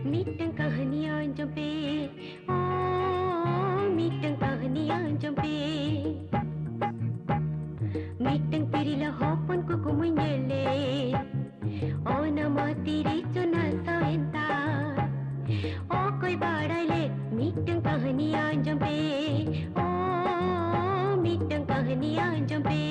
Mitang kehanian jempe, oh mitang kehanian jempe. Mitang tirilah hopon kuku menyele, oh nama tiri cuna sawenta. Oh koi badai le, mitang kehanian jempe, oh mitang kehanian jempe.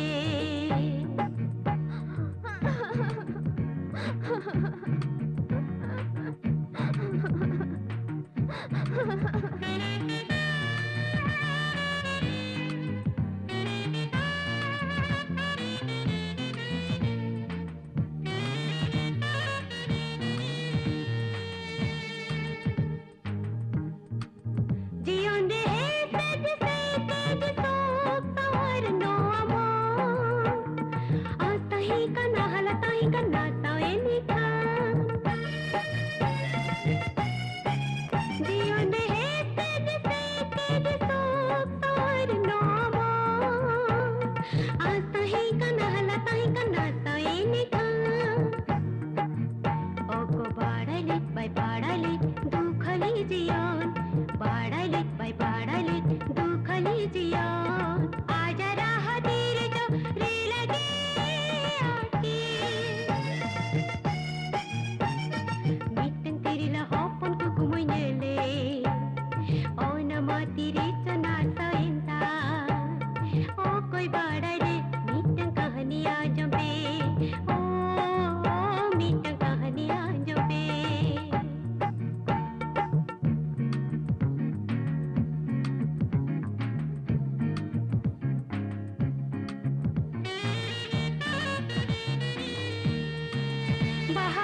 Jion de tej sok tawar no amor. Astahi kana halatahi kana taweni ka. Jion de tej sok tawar no amor. Astahi kana halatahi kana taweni ka. Oko badailit bai badailit dukhali jion. Badailit bai badailit dukhali jion. Aja rahatir jo re lage aake. Mitang tirila hopon kuku moinele, oh nama tiri chana sainta. Oh koi badailit mitang kahaniya jampe, oh mitang kahaniya jampe. Bahar